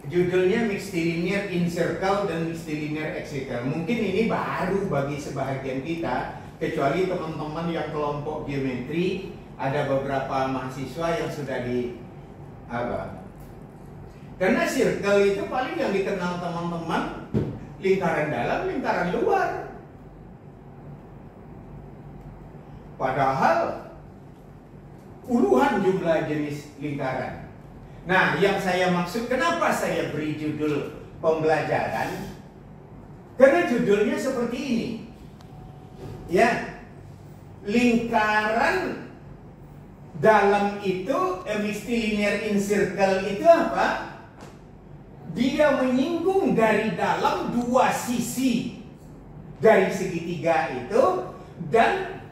judulnya Mixed Linear in Circle dan Mixed Linear X Circle. Mungkin ini baru bagi sebahagian kita, kecuali teman-teman yang kelompok geometri, ada beberapa mahasiswa yang sudah di apa? Karena circle itu paling yang dikenal teman-teman lingkaran dalam, lingkaran luar. Padahal puluhan jumlah jenis lingkaran. Nah, yang saya maksud, kenapa saya beri judul pembelajaran? Karena judulnya seperti ini. Ya, lingkaran dalam itu, mixed linear in circle itu apa? Dia menyinggung dari dalam dua sisi dari segitiga itu, dan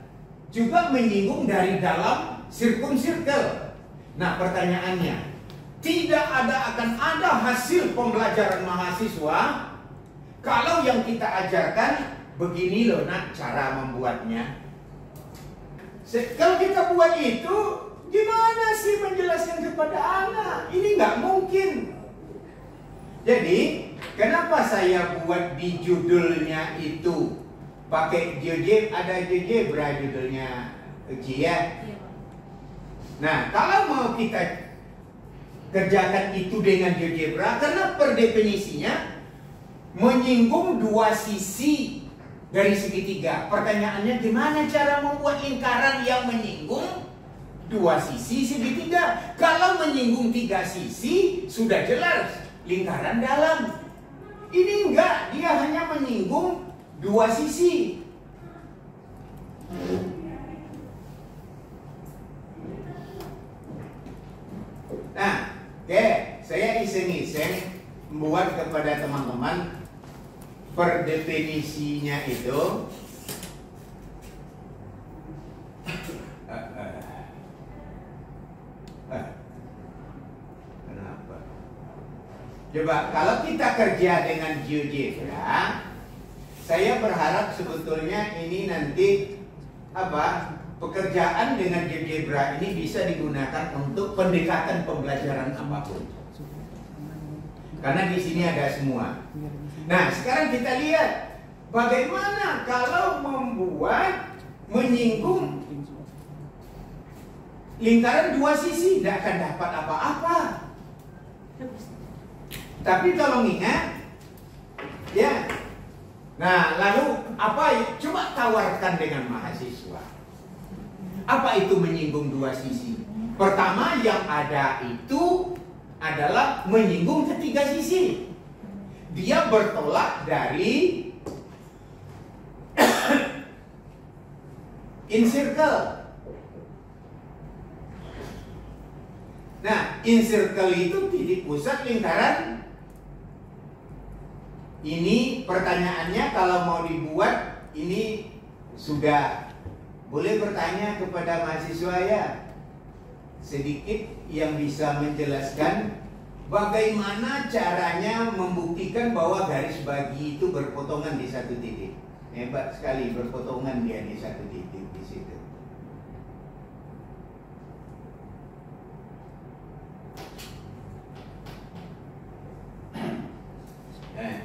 juga menyinggung dari dalam circle. Nah, pertanyaannya, tidak akan ada hasil pembelajaran mahasiswa kalau yang kita ajarkan begini loh nak cara membuatnya. Kalau kita buat itu, gimana sih menjelaskan kepada anak? Ini nggak mungkin. Jadi, kenapa saya buat di judulnya itu pakai GeoGebra, ada GeoGebra judulnya ya. Nah, kalau mau kita kerjakan itu dengan GeoGebra, karena per definisinya menyinggung dua sisi dari segitiga. Pertanyaannya, gimana cara membuat lingkaran yang menyinggung dua sisi segitiga? Kalau menyinggung tiga sisi, sudah jelas lingkaran dalam. Ini enggak, dia hanya menyinggung dua sisi. Nah, oke, saya iseng-iseng membuat kepada teman-teman per definisinya itu. Coba, kalau kita kerja dengan GeoGebra, saya berharap sebetulnya ini nanti pekerjaan dengan GeoGebra ini bisa digunakan untuk pendekatan pembelajaran apapun. Karena di sini ada semua. Nah, sekarang kita lihat bagaimana kalau membuat menyinggung lingkaran dua sisi, tidak akan dapat apa-apa. Tapi tolong ingat, ya. Nah, lalu apa? Coba tawarkan dengan mahasiswa. Apa itu menyinggung dua sisi? Pertama, yang ada itu adalah menyinggung ketiga sisi. Dia bertolak dari in circle. Nah, in circle itu titik pusat lingkaran. Ini pertanyaannya kalau mau dibuat, ini sudah boleh bertanya kepada mahasiswa ya. Sedikit yang bisa menjelaskan bagaimana caranya membuktikan bahwa garis bagi itu berpotongan di satu titik. Hebat sekali, berpotongan dia di satu titik di situ.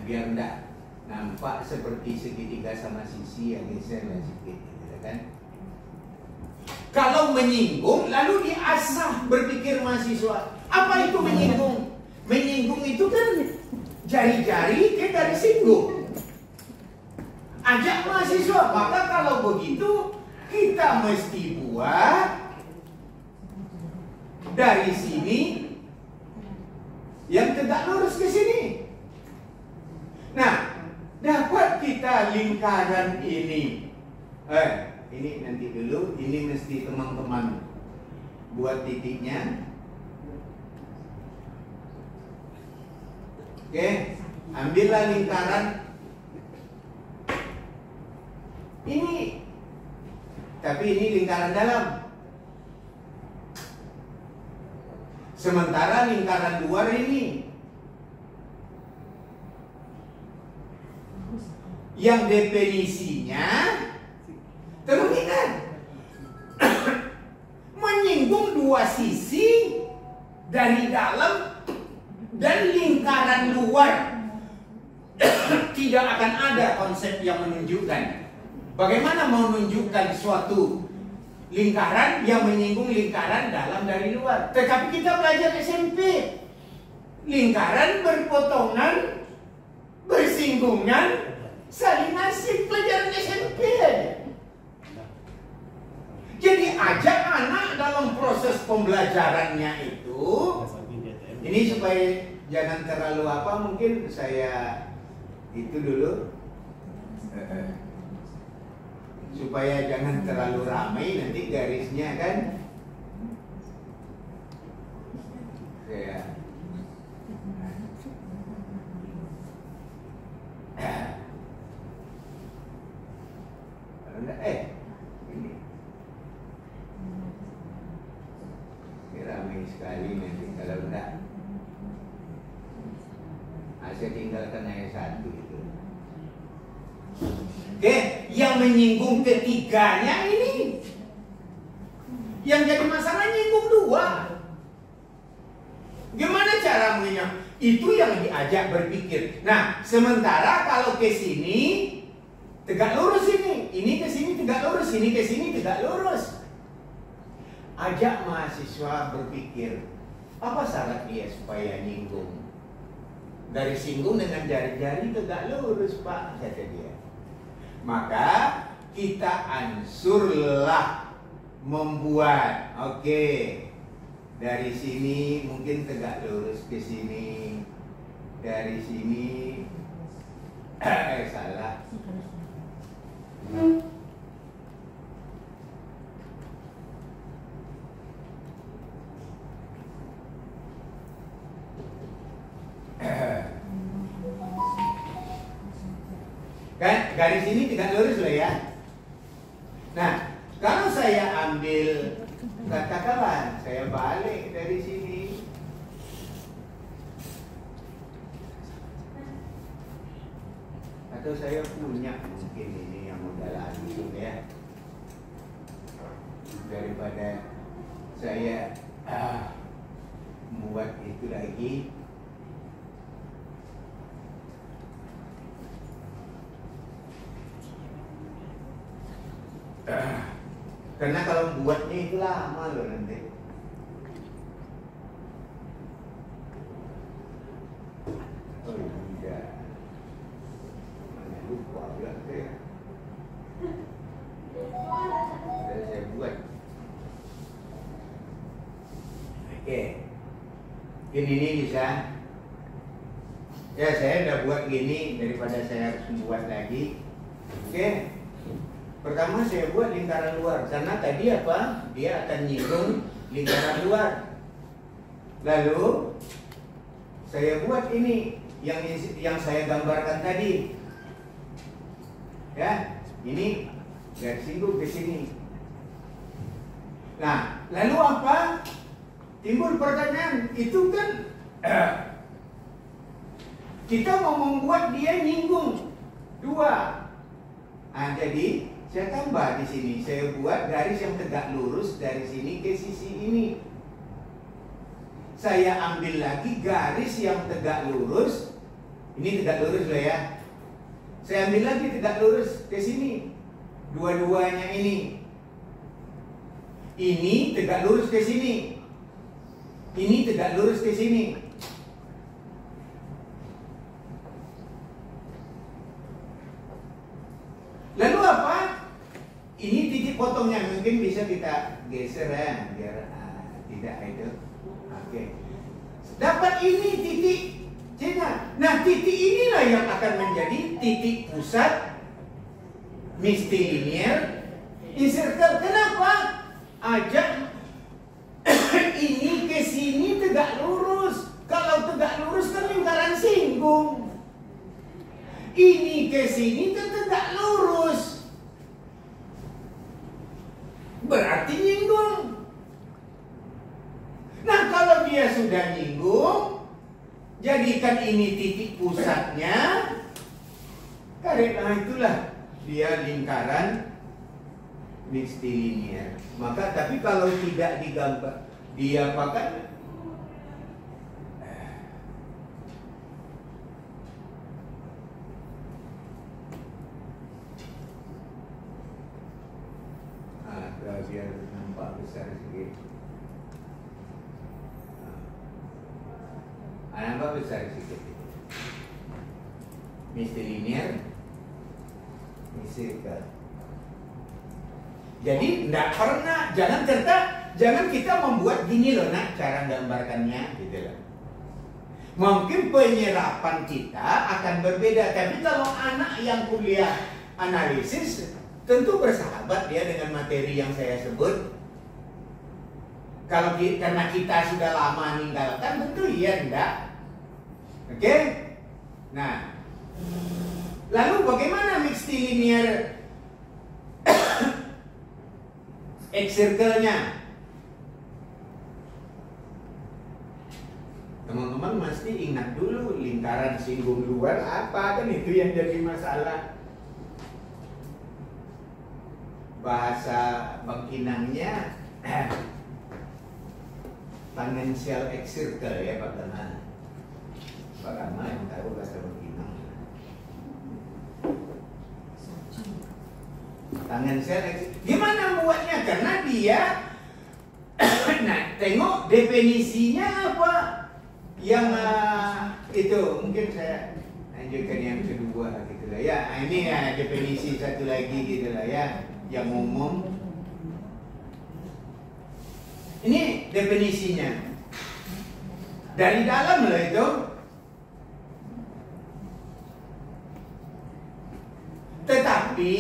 Biar enggak nampak seperti segitiga sama sisi yang geserlah sedikit, gitu kan? Kalau menyinggung, lalu diasah berpikir mahasiswa. Apa itu menyinggung? Menyinggung itu kan jari-jari ke garis singgung. Ajak mahasiswa. Maka kalau begitu, kita mesti buat dari sini yang tegak lurus ke sini. Nah, dapat kita lingkaran ini. Ini nanti dulu, ini mesti teman-teman buat titiknya. Oke, ambillah lingkaran ini. Tapi ini lingkaran dalam. Sementara lingkaran luar ini yang definisinya terlihat menyinggung dua sisi dari dalam dan lingkaran luar tidak akan ada konsep yang menunjukkan. Bagaimana mau menunjukkan suatu lingkaran yang menyinggung lingkaran dalam dari luar? Tetapi kita belajar SMP, lingkaran berpotongan, bersinggungan, saling asik, pelajaran SMP aja. Jadi ajak anak dalam proses pembelajarannya itu, ini supaya jangan terlalu apa, mungkin saya itu dulu supaya jangan terlalu ramai nanti garisnya kan. Saya ini ramai sekali nanti kalau enggak. Saya tinggalkan ayat 1 itu. Oke, yang menyinggung ketiganya ini, yang jadi masalah nyinggung 2. Gimana cara mengingat? Itu yang diajak berpikir. Nah, sementara kalau ke sini tegak lurus ini ke sini tegak lurus, ini ke sini tegak lurus. Ajak mahasiswa berpikir, apa syarat dia supaya nyinggung? Dari singgung dengan jari-jari tegak lurus, Pak, kata dia. Maka kita ansurlah membuat, oke, dari sini mungkin tegak lurus ke sini, dari sini salah. Kan garis ini tegak lurus loh ya. Nah, kalau saya ambil, katakanlah saya balik dari sini, atau saya punya mungkin ini yang modal lagi ya, daripada saya membuat itu lagi. Karena kalau buatnya itu lama loh nanti. Oh iya, mana lupa bilang saya. Saya buat. Oke, ini bisa. Ya saya udah buat gini daripada saya harus membuat lagi. Oke. Pertama saya buat lingkaran luar, karena tadi apa? Dia akan nyinggung lingkaran luar. Lalu saya buat ini yang saya gambarkan tadi. Ya, ini garis singgung ke sini. Nah, lalu apa? Timbul pertanyaan, itu kan kita mau membuat dia nyinggung 2. Nah, jadi saya tambah di sini, saya buat garis yang tegak lurus dari sini ke sisi ini. Saya ambil lagi garis yang tegak lurus. Ini tegak lurus loh ya. Saya ambil lagi tegak lurus ke sini. Dua-duanya ini. Ini tegak lurus ke sini. Ini tegak lurus ke sini. Lalu apa? Ini titik potongnya, mungkin bisa kita geser ya, biar tidak itu. Oke. Dapat ini titik C. Nah, titik inilah yang akan menjadi titik pusat mistilinear encircle. Kenapa? Ajak ini ke sini tegak lurus. Kalau tegak lurus kan lingkaran singgung. Ini ke sini tegak lurus. Berarti nyinggung. Nah, kalau dia sudah nyinggung, jadikan ini titik pusatnya. Karena itulah dia lingkaran mistilinear. Maka tapi kalau tidak digambar, dia apakan? besar sedikit. Nambah besar sedikit. Mesti linear, ini circle. Jadi tidak pernah, jangan kita membuat gini loh nak cara gambarkannya gitu loh. Mungkin penyerapan kita akan berbeda, tapi kalau anak yang kuliah analisis tentu bersahabat dia dengan materi yang saya sebut. Kalau karena kita sudah lama meninggalkan, tentu iya enggak. Oke? Nah, lalu bagaimana mixed linear X circle-nya? Teman-teman mesti ingat dulu lingkaran singgung luar apa, kan itu yang jadi masalah. Bahasa bangkinangnya tangential X circle ya Pak Tana. Pak Tana yang tahu bahasa bangkinang. Tangential X, gimana buatnya? Karena dia nah, tengok definisinya apa? Yang itu mungkin saya lanjutkan yang kedua gitu lah ya. Ini ya definisi satu lagi gitu lah ya, yang umum. Ini definisinya dari dalam loh itu. Tetapi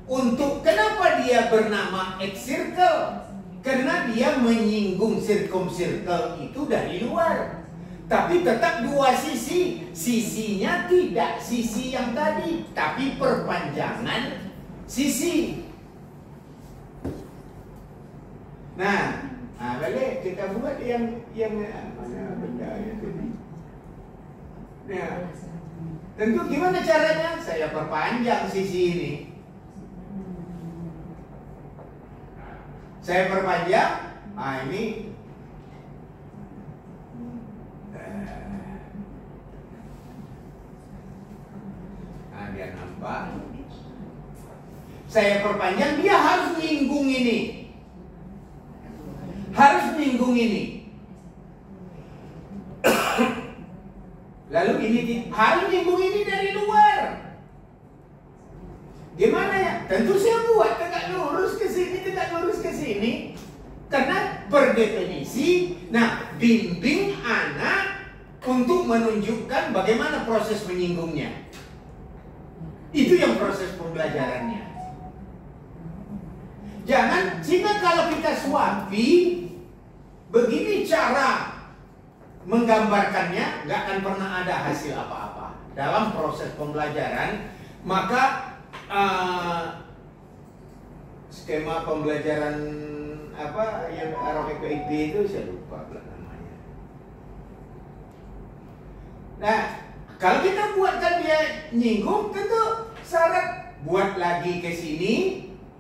untuk kenapa dia bernama X circle? Karena dia menyinggung circle itu dari luar. Tapi tetap dua sisi. Sisinya tidak sisi yang tadi, tapi perpanjangan sisi. Nah, balik kita buat yang mana benda itu. Nah, tentu gimana caranya? Saya perpanjang sisi ini. Saya perpanjang, ini biar nampak. Saya perpanjang, dia harus menyinggung ini. Harus menyinggung ini. Lalu ini harus menyinggung ini dari luar. Gimana ya? Tentu saya buat tegak lurus ke sini, tegak lurus ke sini. Karena berdefinisi, nah bimbing anak untuk menunjukkan bagaimana proses menyinggungnya. Itu yang proses pembelajarannya. Jangan, sehingga kalau kita suapi, begini cara menggambarkannya, nggak akan pernah ada hasil apa-apa dalam proses pembelajaran. Maka skema pembelajaran apa yang ROPIP itu saya lupa namanya. Nah, kalau kita buatkan dia nyinggung, tentu syarat buat lagi ke sini.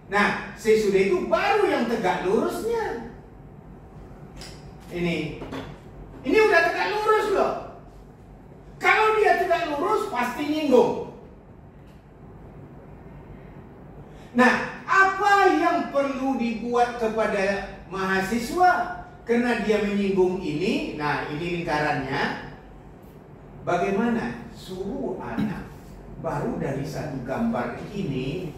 Nah, sesudah itu baru yang tegak lurusnya. Ini udah tegak lurus loh. Kalau dia tegak lurus pasti nyinggung. Nah, apa yang perlu dibuat kepada mahasiswa? Karena dia menyinggung ini, nah ini lingkarannya. Bagaimana? Suruh anak baru dari satu gambar ini,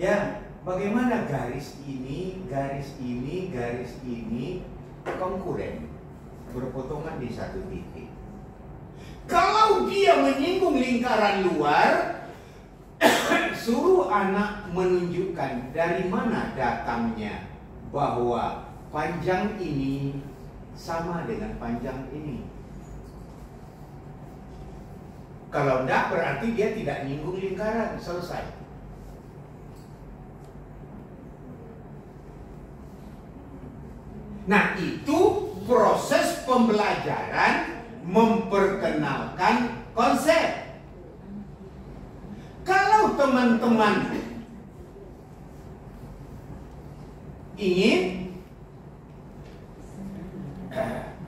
ya, bagaimana garis ini, garis ini, garis ini konkuren, berpotongan di satu titik. Kalau dia menyinggung lingkaran luar, suruh anak menunjukkan dari mana datangnya bahwa panjang ini sama dengan panjang ini. Kalau enggak, berarti dia tidak nyinggung lingkaran, selesai. Nah, itu proses pembelajaran memperkenalkan konsep. Kalau teman-teman ingin,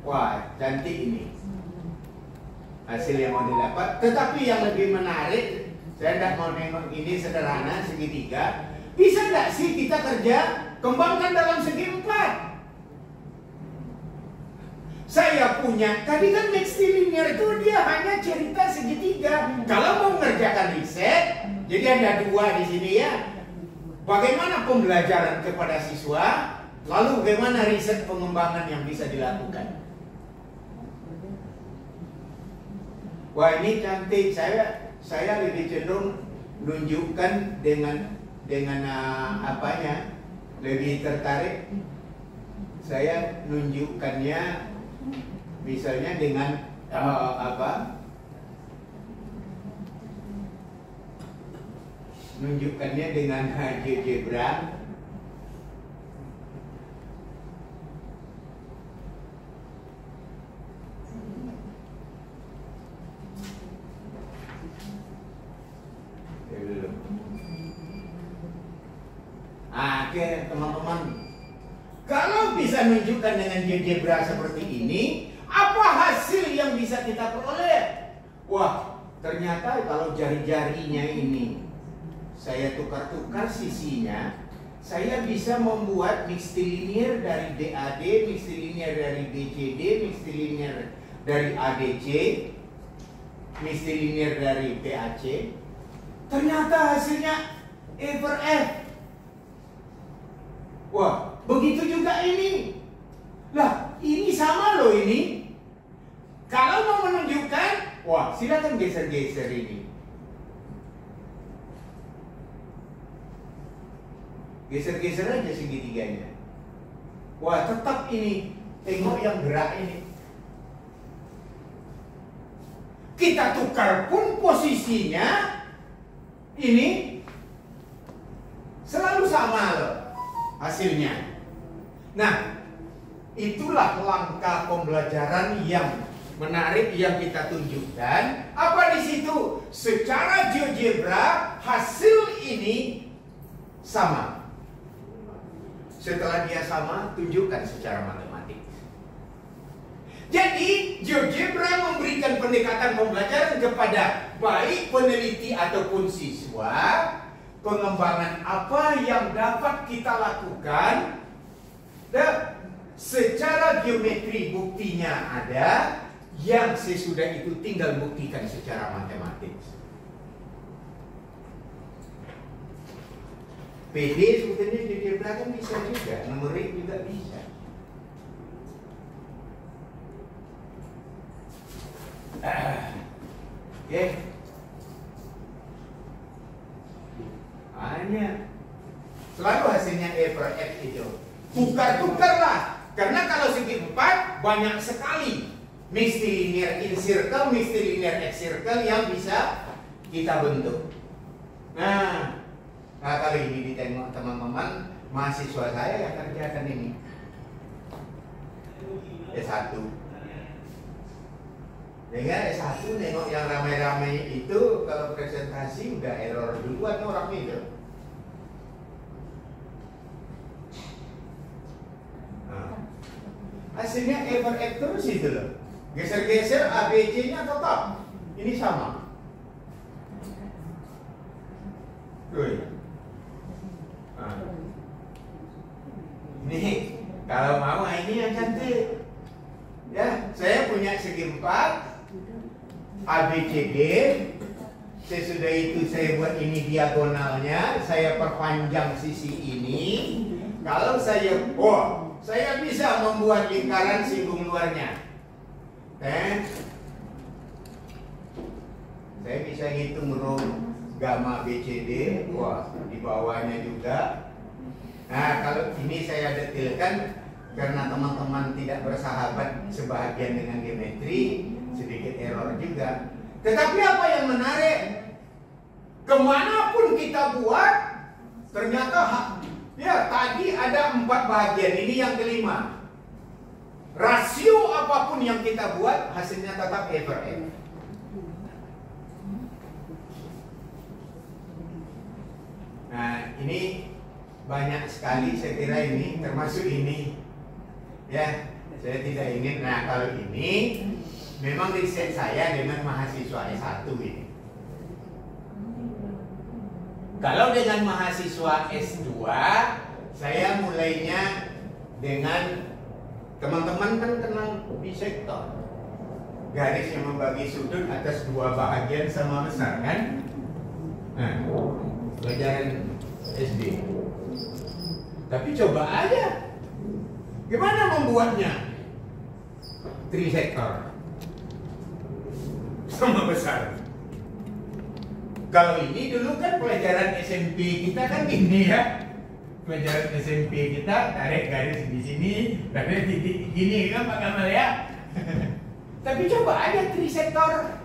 wah cantik ini hasil yang mau didapat, tetapi yang lebih menarik, saya tidak mau nengok ini sederhana segitiga. Bisa nggak sih kita kerja kembangkan dalam segi 4. Saya punya, tadi kan mixed-linear itu dia hanya cerita segitiga. Kalau mau mengerjakan riset, jadi ada 2 di sini ya. Bagaimana pembelajaran kepada siswa, lalu bagaimana riset pengembangan yang bisa dilakukan. Wah, ini cantik. Saya lebih cenderung menunjukkan dengan apanya, lebih tertarik. Saya nunjukkannya misalnya dengan nunjukkannya dengan GeoGebra. Oke, teman-teman. Kalau bisa nunjukkan dengan GeoGebra seperti ini, apa hasil yang bisa kita peroleh? Wah, ternyata kalau jari-jarinya ini saya tukar-tukar sisinya, saya bisa membuat mixed linear dari DAD, mixed linear dari BCD, mixed linear dari ADC, mixed linear dari PAC. Ternyata hasilnya E per F. Wah, begitu juga ini. Lah, ini sama loh ini. Kalau mau menunjukkan, wah, silakan geser-geser ini. Geser-geser aja segitiganya. Wah, tetap ini. Tengok yang gerak ini. Kita tukar pun posisinya, ini selalu sama loh hasilnya. Nah, itulah langkah pembelajaran yang menarik yang kita tunjukkan. Apa di situ? Secara GeoGebra hasil ini sama. Setelah dia sama, tunjukkan secara matematik. Jadi GeoGebra memberikan pendekatan pembelajaran kepada baik peneliti ataupun siswa. Pengembangan apa yang dapat kita lakukan, dan secara geometri buktinya ada, yang sesudah itu tinggal buktikan secara matematik. PD sebetulnya di belakang bisa juga, numerik juga bisa. Oke. Hanya selalu hasilnya E per F itu. Tukar-tukarlah. Karena kalau segi 4 banyak sekali mixed linear in circle, mixed linear X circle yang bisa kita bentuk. Nah, kali ini ditengok teman-teman, mahasiswa saya yang kerjakan ini. S1. Dengan S1 nengok yang ramai-ramai itu, kalau presentasi udah error duluan orang itu. Nah, hasilnya E per F terus itu loh. Geser-geser ABC-nya tetap. Ini sama. Nah. Nih, kalau mau ini yang cantik. Ya, saya punya segi 4. ABCD. Sesudah itu saya buat ini diagonalnya, saya perpanjang sisi ini. Kalau saya saya bisa membuat lingkaran singgung luarnya. Saya bisa hitung rho gamma BCD. Wah, di bawahnya juga. Nah, kalau ini saya detilkan karena teman-teman tidak bersahabat sebahagian dengan geometri, sedikit error juga. Tetapi apa yang menarik, kemanapun kita buat, ternyata ya tadi ada 4 bagian, ini yang kelima. Rasio apapun yang kita buat, hasilnya tetap E per F. Nah, ini banyak sekali, saya kira ini termasuk ini. Ya, saya tidak ingin. Nah, kalau ini memang riset saya dengan mahasiswa S1 ini. Kalau dengan mahasiswa S2, Saya mulainya dengan teman-teman kan kenal bisektor, garis yang membagi sudut atas dua bahagian sama besar kan? Nah, pelajaran SD. Tapi coba aja, gimana membuatnya? Trisektor sama besar. Kalau ini dulu kan pelajaran SMP kita kan gini ya. Pelajaran SMP kita tarik garis di sini, tarik titik gini kan Pak Kamal ya. Tapi coba aja trisektor,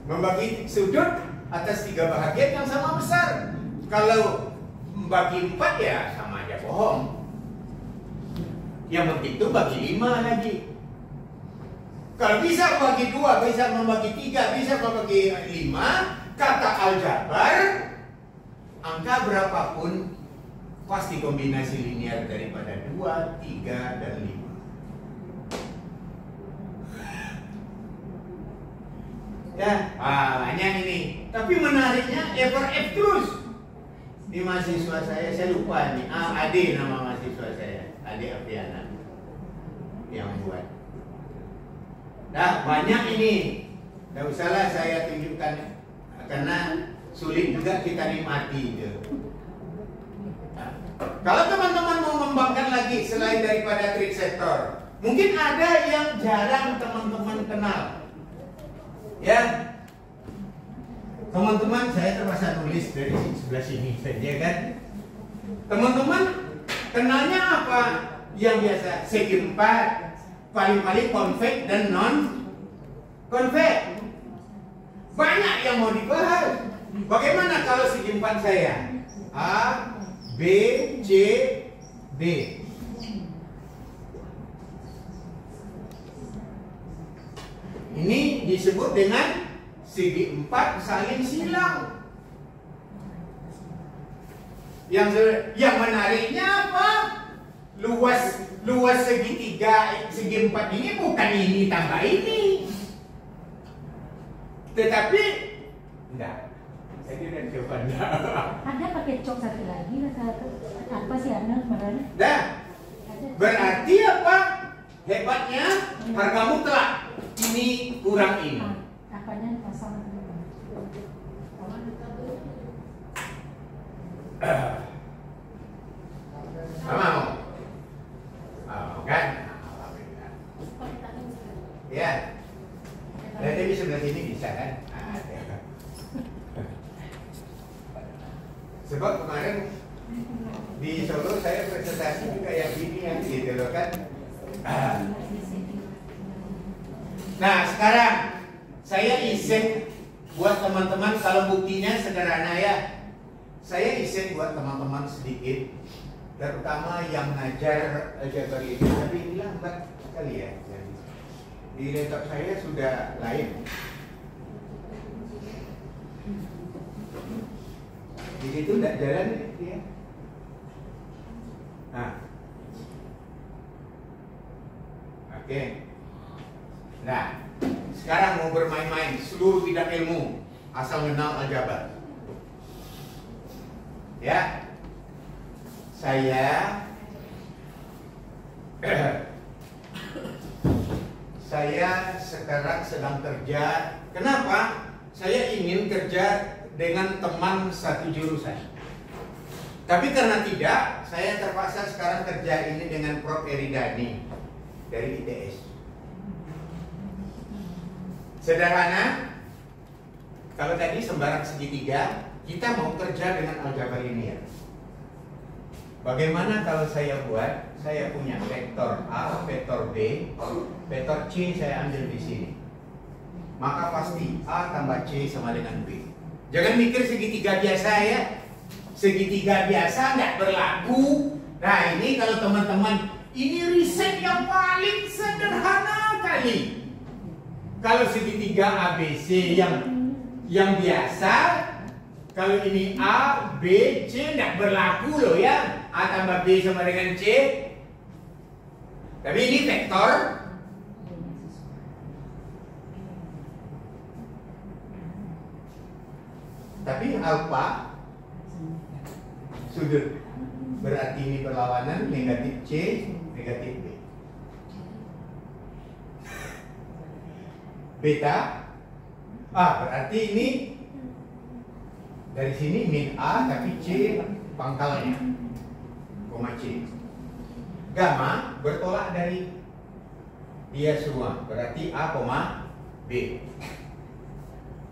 membagi sudut atas tiga bahagian yang sama besar. Kalau membagi 4 ya sama aja bohong. Yang penting itu bagi 5 lagi. Kalau bisa bagi 2, bisa membagi 3, bisa membagi 5, kata aljabar, angka berapapun pasti kombinasi linear daripada 2, 3, dan 5. Ya, banyak ini. Tapi menariknya F per F terus. Di mahasiswa saya lupa nih. Ade nama mahasiswa saya, Ade Apriana yang buat. Nah, banyak ini. Tidak usahlah saya tunjukkan karena sulit juga kita nikmati itu. Nah, kalau teman-teman mau mengembangkan lagi selain daripada trisektor, mungkin ada yang jarang teman-teman kenal. Ya, teman-teman saya terpaksa nulis dari sebelah sini saja kan. Teman-teman kenalnya apa? Yang biasa segi 4, paling-paling konveks dan non konveks. Banyak yang mau dibahas. Bagaimana kalau segi 4 saya? A, B, C, D. Ini disebut dengan segi 4 saling silang. Yang menariknya apa? Luas segi 3, segi 4 ini bukan ini tambah ini. Tetapi enggak. Saya tidak coba. Ada pakai cok satu lagi apa sih Anda kemarin? Dah. Berarti apa? Hebatnya harga mutlak. Ini kurang ini. Apanya pasang? Mau? Kan? Ya. Berarti di sebelah sini bisa kan? Sebab kemarin di Solo saya presentasi juga yang gini yang gitu loh kan. Nah sekarang saya iseng buat teman-teman, kalau buktinya sederhana ya. Saya iseng buat teman-teman sedikit, terutama yang ngajar aljabar ini. Tapi ini lambat sekali ya. Di laptop saya sudah lain. Di situ tidak jalan ya. Nah, oke. Nah, sekarang mau bermain-main seluruh bidang ilmu asal kenal aljabar. Ya, saya sekarang sedang kerja. Kenapa? Saya ingin kerja dengan teman satu jurusan. Tapi karena tidak, saya terpaksa sekarang kerja ini dengan Prof. Eridani dari ITS. Sederhana, kalau tadi sembarang segitiga, kita mau kerja dengan aljabar linear. Bagaimana kalau saya buat, saya punya vektor A, vektor B, vektor C saya ambil di sini. Maka pasti A tambah C sama dengan B. Jangan mikir segitiga biasa ya. Segitiga biasa nggak berlaku. Nah ini kalau teman-teman, ini riset yang paling sederhana kali. Kalau segitiga ABC yang biasa, kalau ini A, B, C tidak berlaku loh ya. A tambah B sama dengan C. Tapi ini vektor. Tapi alfa sudut. Berarti ini berlawanan, negatif C, negatif B. Beta, berarti ini dari sini min A tapi C pangkalnya, koma C. Gamma bertolak dari dia semua, berarti A, B.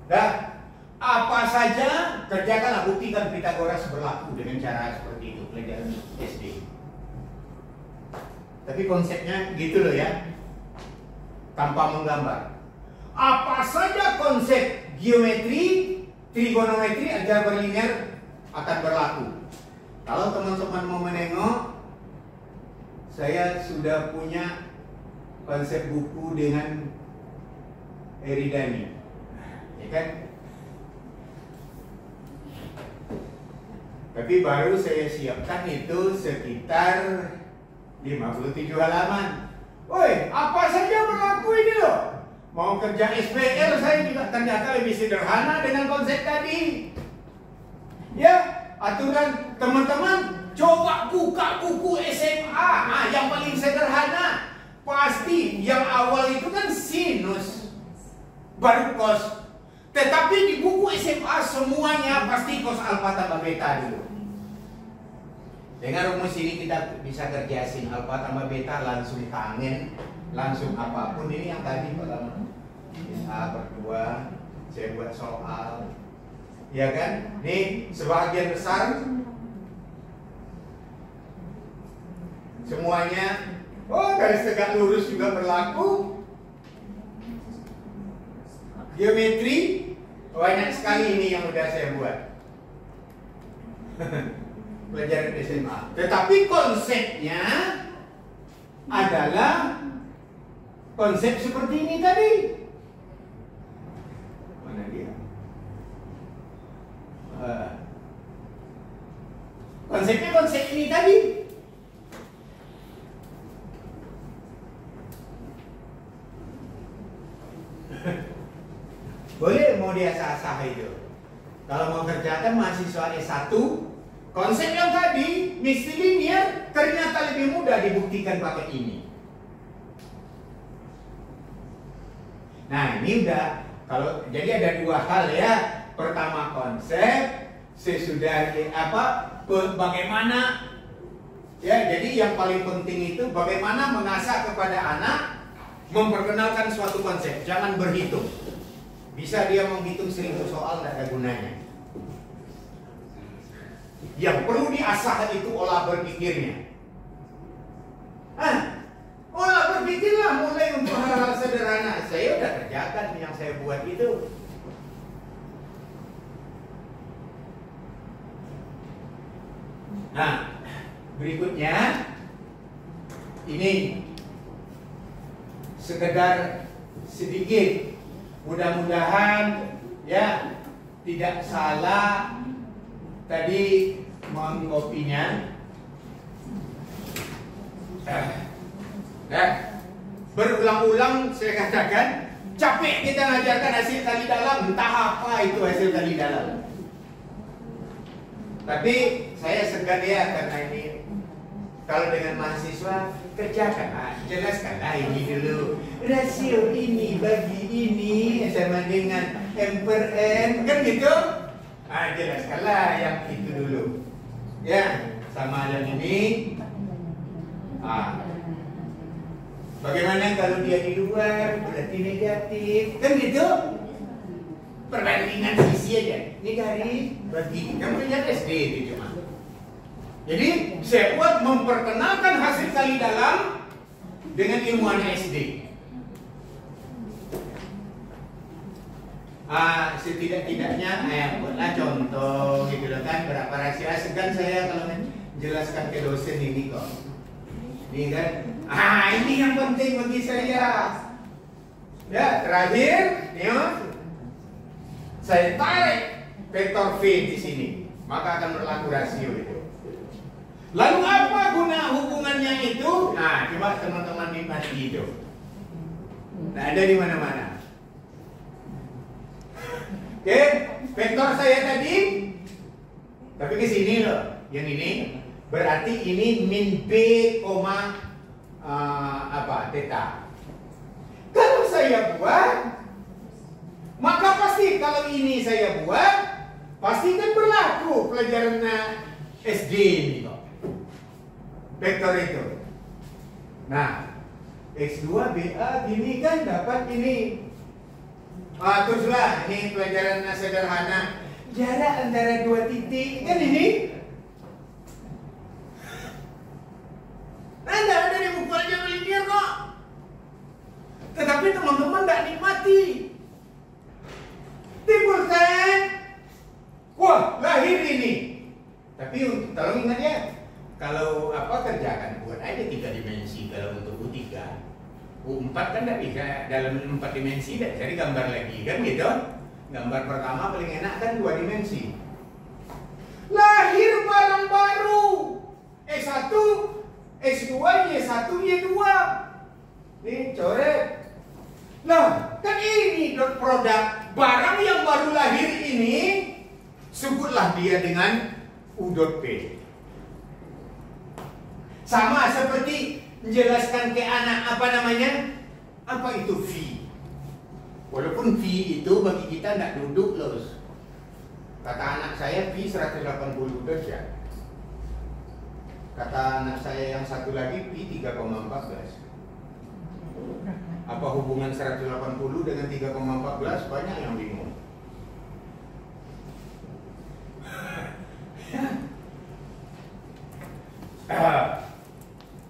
Dah, apa saja kerjakanlah, buktikan Pythagoras berlaku dengan cara seperti itu, pelajaran SD. Tapi konsepnya gitu loh ya, tanpa menggambar. Apa saja konsep geometri, trigonometri, aljabar linear akan berlaku. Kalau teman-teman mau menengok, saya sudah punya konsep buku dengan Eridani, ya kan? Tapi baru saya siapkan itu sekitar 57 halaman. Woi, apa saja berlaku ini loh. Mau kerja SPL saya juga ternyata lebih sederhana dengan konsep tadi. Ya, aturan teman-teman coba buka buku SMA. Yang paling sederhana pasti yang awal itu kan sinus, baru cos. Tetapi di buku SMA semuanya pasti cos alfa tambah beta dulu. Dengan rumus ini kita bisa kerja sin alfa tambah beta langsung tangen, langsung apapun. Ini yang tadi pertama A berdua saya buat soal, ya kan? Nih sebagian besar semuanya, garis tegak lurus juga berlaku. Geometri banyak sekali ini yang udah saya buat. Pelajaran SMA. Tetapi konsepnya adalah konsep seperti ini tadi. Mana dia? Konsepnya konsep ini tadi. Boleh mau dia sah-sah itu. Kalau mau kerjakan mahasiswa S1, konsep yang tadi, misteri linear, ternyata lebih mudah dibuktikan pakai ini. Nah, ini udah, kalau jadi ada dua hal ya. Pertama konsep, sesudah bagaimana ya. Jadi yang paling penting itu bagaimana mengasah kepada anak memperkenalkan suatu konsep. Jangan berhitung. Bisa dia menghitung 1000 soal, tidak ada gunanya. Yang perlu diasah itu olah berpikirnya. Olah berpikirlah mulai untuk hal-hal sederhana. Saya udah kerjakan yang saya buat itu. Nah, berikutnya ini sekedar sedikit. Mudah-mudahan ya tidak salah tadi mengkopinya. Berulang-ulang saya katakan capek kita ngajarkan hasil kali dalam, entah apa itu hasil kali dalam. Tapi saya segan ya karena ini kalau dengan mahasiswa kerjakan, jelaskanlah ini dulu. Rasio ini bagi ini sama dengan M per N, kan gitu? Jelaskanlah yang itu dulu. Ya, sama yang ini. Bagaimana kalau dia di luar berarti negatif, kan gitu? Perbandingan sisi aja. Ini garis bagi, kamu lihat SD itu cuma. Jadi saya buat memperkenalkan hasil kali dalam dengan ilmuwan SD. Setidak-tidaknya buatlah contoh gitu kan, berapa rasio. Segan saya kalau menjelaskan ke dosen ini kok. Ini kan, ini yang penting bagi saya. Ya, terakhir, saya tarik vektor V di sini, maka akan berlaku rasio itu. Lalu apa guna hubungannya itu? Nah, coba teman-teman nikmati itu. Nah, ada di mana-mana. Oke, vektor saya tadi, tapi ke sini loh. yang ini. Berarti ini min B, theta. Kalau saya buat, maka pasti kalau ini saya buat, pasti kan berlaku pelajaran SD ini kok. Vektor itu. Nah, X2BA gini kan dapat ini. Teruslah, ini pelajaran sederhana. Jarak antara dua titik kan ini. Anda ada di buku aljabar linear kok. Tetapi teman-teman tidak nikmati. Timbul kan? Wah, lahir ini. Tapi tolong ingat ya, kalau kerjakan buat aja 3 dimensi kalau untuk U3. U4 kan tidak bisa dalam 4 dimensi, tidak jadi gambar lagi kan gitu. Gambar pertama paling enak kan 2 dimensi. Lahir barang baru. X1, X2, Y1, Y2. Ini coret. Nah, kan ini produk barang yang baru lahir ini, sebutlah dia dengan U.P. Sama seperti menjelaskan ke anak apa itu V. Walaupun V itu bagi kita tidak duduk loh. Kata anak saya V 180 derajat. Kata anak saya yang satu lagi V 3,14. Apa hubungan 180 dengan 3,14? Banyak yang bingung.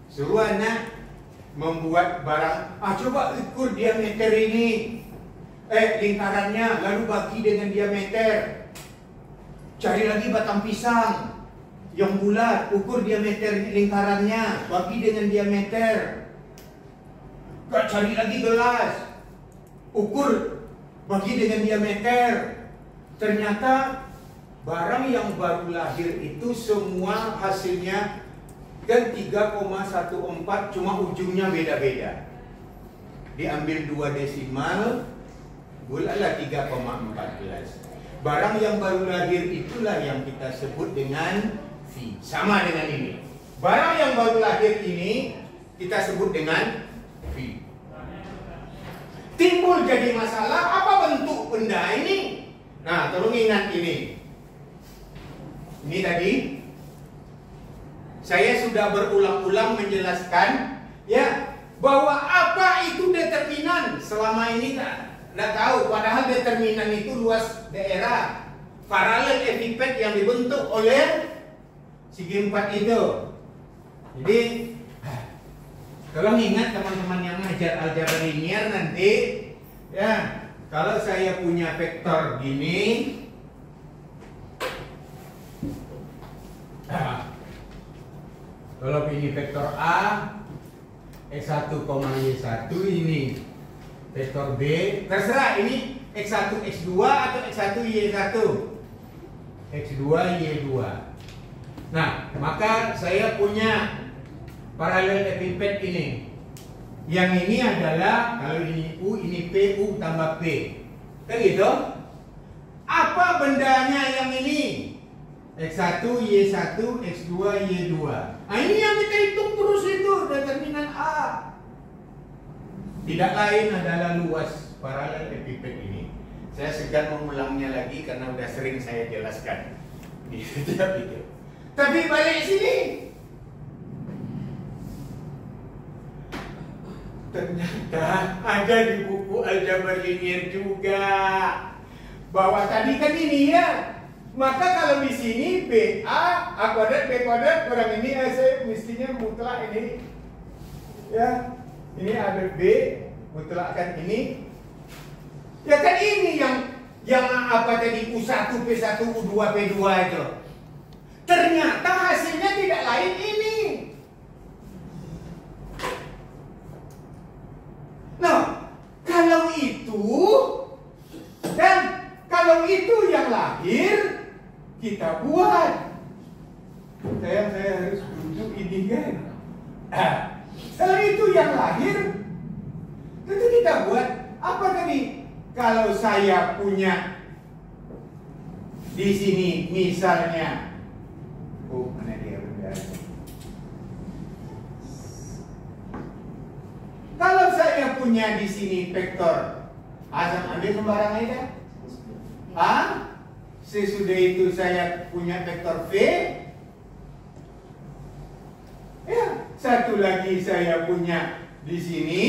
Suruh anak membuat barang. Coba ukur diameter ini, lingkarannya, lalu bagi dengan diameter. Cari lagi batang pisang yang bulat, ukur diameter lingkarannya, bagi dengan diameter. Cari lagi gelas, ukur, bagi dengan diameter. Ternyata barang yang baru lahir itu semua hasilnya kan 3,14, cuma ujungnya beda-beda. Diambil 2 desimal, bulatlah 3,14. Barang yang baru lahir itulah yang kita sebut dengan V. Sama dengan ini. Barang yang baru lahir ini kita sebut dengan V. Timbul jadi masalah, apa bentuk benda ini? Nah, tolong ingat ini. Ini tadi saya sudah berulang-ulang menjelaskan ya bahwa apa itu determinan. Selama ini tidak tahu, padahal determinan itu luas daerah. Paralel epipet yang dibentuk oleh segi 4 itu. Jadi tolong ingat teman-teman yang ngajar aljabar linear nanti ya, kalau saya punya vektor gini, kalau ini vektor A, X1, Y1 ini vektor B, terserah ini X1, X2 atau X1, Y1, X2, Y2. Nah, maka saya punya paralel epipet ini. Yang ini adalah, kalau ini U, ini P, U tambah P. Kan gitu? Apa bendanya yang ini? X1, Y1, X2, Y2. Nah, ini yang kita hitung terus itu, determinan A. Tidak lain adalah luas paralel epipet ini. Saya segan mengulangnya lagi karena sudah sering saya jelaskan di setiap video. Tapi balik sini. Ternyata ada di buku aljabar linear juga. Bahwa tadi kan ini ya. Maka kalau di sini BA, A kuadrat, B kuadrat, kurang ini saya mestinya mutlak ini. Ya. Ini ada B, mutlakkan ini. Ya kan ini yang apa tadi U1, P1, U2, P2 itu. Ternyata hasilnya tidak lain ini. Nah, kalau itu dan kalau itu yang lahir, kita buat. Saya harus duduk ini kan. Kalau itu yang lahir, itu kita buat. Apa tadi? Kalau saya punya di sini misalnya Oh, mana dia bendanya? Kalau saya punya di sini vektor, asal ambil sembarang aja. Sesudah itu saya punya vektor V. Ya, satu lagi saya punya di sini.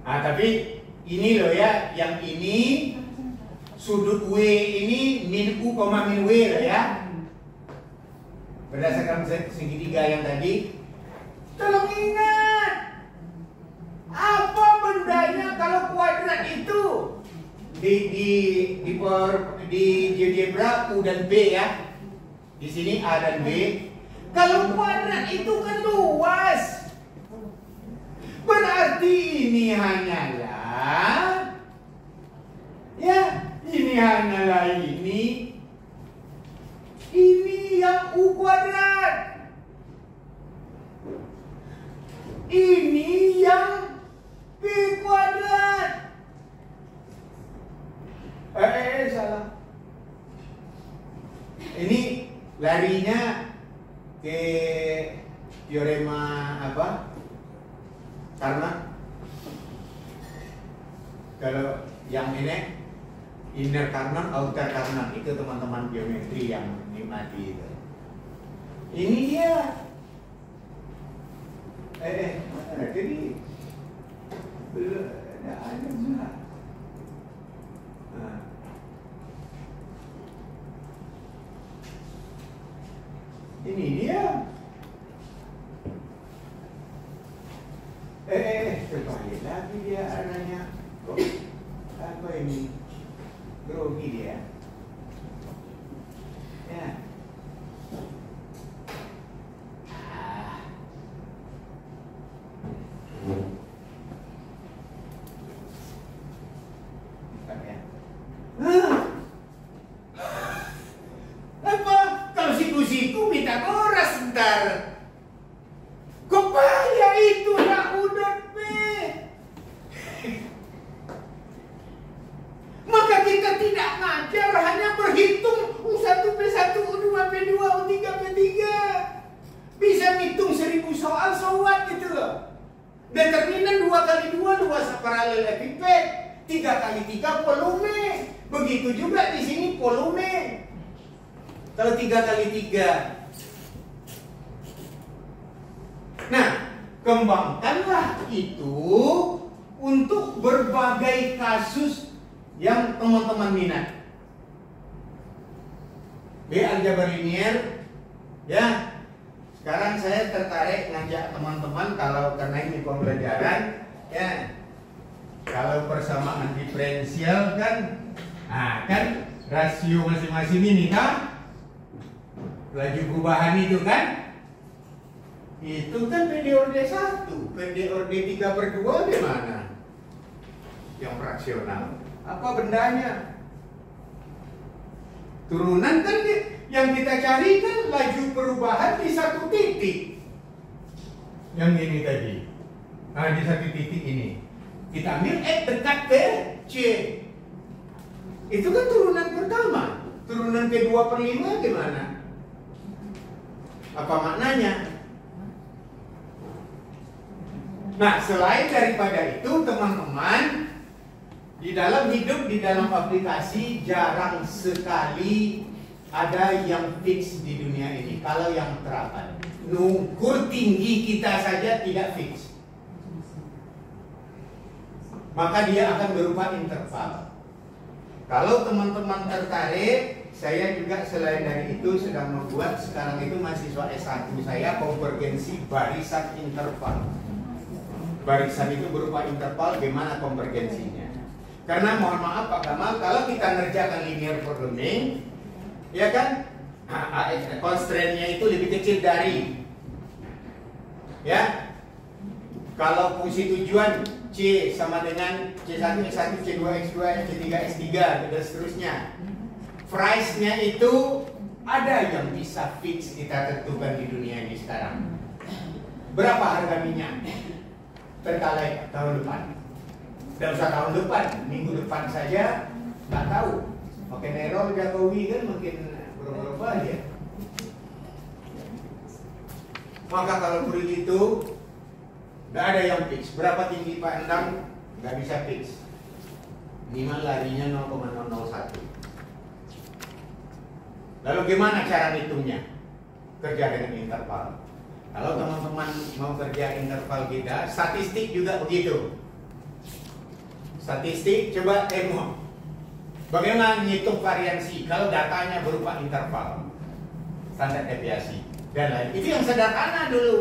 Tapi ini loh ya, yang ini sudut W ini min U, min W loh ya. Berdasarkan segitiga yang tadi. Tolong ingat, apa bendanya kalau kuadrat itu di GeoGebra U dan B ya. Di sini A dan B. Kalau kuadrat itu kan luas. Berarti ini hanyalah ini yang U kuadrat. Ini yang P kuadrat. Salah. Ini larinya ke teorema apa? Karena kalau yang ini inner Carnot, outer Carnot itu teman-teman geometri yang nikmati itu. Ini dia. Jadi belum ada juga. Ini dia. Kembali lagi dia arahnya. Kok apa ini? Grogi dia. Ya. Apa? Kalau siku-siku Pitagoras ntar. Kepaya itu nak udah P. Maka kita tidak ngajar, hanya berhitung U1P1, U2P2, U3P3. Bisa ngitung 1000 soal, so what gitu loh. Determinan 2 kali 2 paralel epiped, 3 kali 3 volume. Begitu juga di sini volume. Kalau 3 kali 3. Nah, kembangkanlah itu untuk berbagai kasus yang teman-teman minat. B aljabar linier, ya. Sekarang saya tertarik ngajak teman-teman kalau karena ini pembelajaran, ya. Kalau persamaan diferensial kan, kan rasio masing-masing ini kan, laju perubahan itu kan. Itu kan PD orde 1, PD orde 3/2 di mana? Yang fraksional. Apa bendanya? Turunan kan yang kita cari kan laju perubahan di satu titik. Yang ini tadi. Di satu titik ini. Kita ambil dekat ke C. Itu kan turunan pertama. Turunan ke2/5 gimana? Apa maknanya? Nah, selain daripada itu, teman-teman, di dalam hidup, di dalam aplikasi, jarang sekali ada yang fix di dunia ini. Kalau yang terapan, ukur tinggi kita saja tidak fix. Maka dia akan berupa interval. Kalau teman-teman tertarik, saya juga selain dari itu sedang membuat, sekarang itu mahasiswa S1 saya konvergensi barisan interval. Barisan itu berupa interval, gimana konvergensinya? Karena mohon maaf Pak Gamal, kalau kita ngerjakan linear programming, ya kan, constraint-nya itu lebih kecil dari, ya. Kalau fungsi tujuan C sama dengan C1, X1, C2, X2, C3, X3, dan seterusnya. Price-nya itu ada yang bisa fix kita tentukan di dunia ini sekarang. Berapa harga minyak? Pertalite tahun depan. Tidak usah tahun depan, minggu depan saja nggak tahu. Makin error Jokowi kan makin berubah ya. Maka kalau begitu nggak ada yang fix. Berapa tinggi Pak Endang? Nggak bisa fix. Minimal larinya 0,001. Lalu gimana cara hitungnya? Kerja dengan interval. Kalau teman-teman mau kerja interval kita, statistik juga begitu. Statistik coba tengok bagaimana menghitung variansi kalau datanya berupa interval, standar deviasi dan lain. Itu yang sederhana dulu,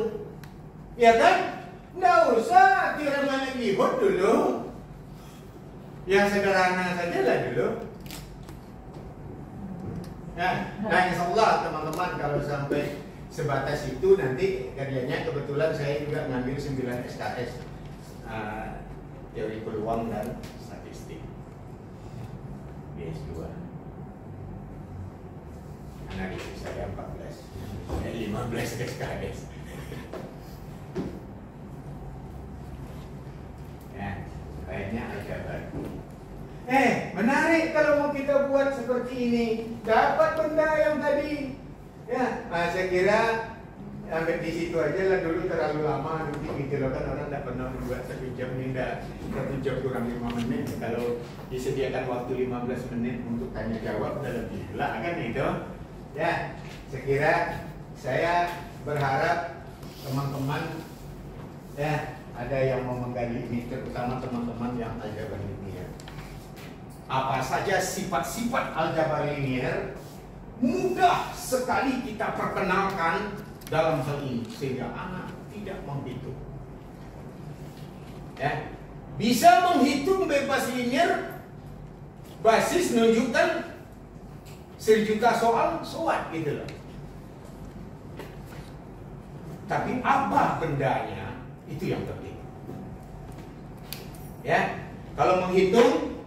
ya kan? Nggak usah teorem livelihood dulu, yang sederhana saja lah dulu. Nah, insya Allah teman-teman kalau sampai sebatas itu nanti kerjanya, kebetulan saya juga ngambil 9 SKS, teori peluang dan statistik DS2. Analisis saya 14, saya 15 SKS. Ya, kayaknya agak baru. Menarik kalau mau kita buat seperti ini, dapat benda yang tadi. Ya, saya kira sampai di situ aja lah dulu, terlalu lama nanti gitu loh kan, orang tidak pernah membuat 1 jam ini, 1 jam kurang 5 menit. Kalau disediakan waktu 15 menit untuk tanya jawab udah lebih lah kan itu. Ya, saya kira saya berharap teman-teman ya ada yang mau menggali ini, terutama teman-teman yang aljabar linear. Apa saja sifat-sifat aljabar linear mudah sekali kita perkenalkan dalam hal ini sehingga anak tidak menghitung. Ya, bisa menghitung bebas linear, basis menunjukkan 1 juta soal soal gitu loh. Tapi apa bendanya itu yang penting. Ya, kalau menghitung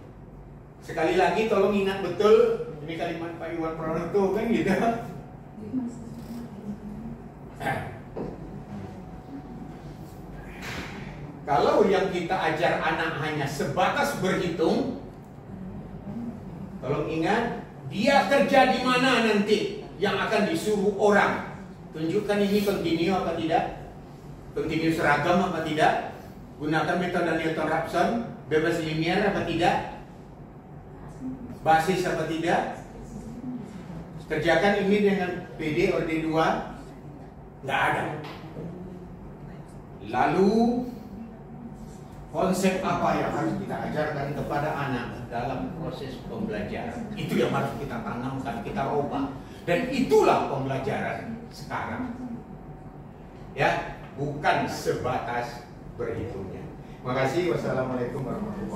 sekali lagi tolong ingat betul ini kalimat Pak Iwan Pranoto kan gitu. Kalau yang kita ajar anak hanya sebatas berhitung, tolong ingat dia kerja di mana nanti yang akan disuruh orang. Tunjukkan ini kontinu apa tidak, kontinu seragam apa tidak, gunakan metode Newton-Raphson, bebas linear apa tidak, basis apa tidak, kerjakan ini dengan PD or D2, nggak ada. Lalu konsep apa yang harus kita ajarkan kepada anak dalam proses pembelajaran, itu yang harus kita tanamkan, kita ubah, dan itulah pembelajaran sekarang. Ya, bukan sebatas berhitungnya. Terima kasih. Wassalamualaikum warahmatullahi wabarakatuh.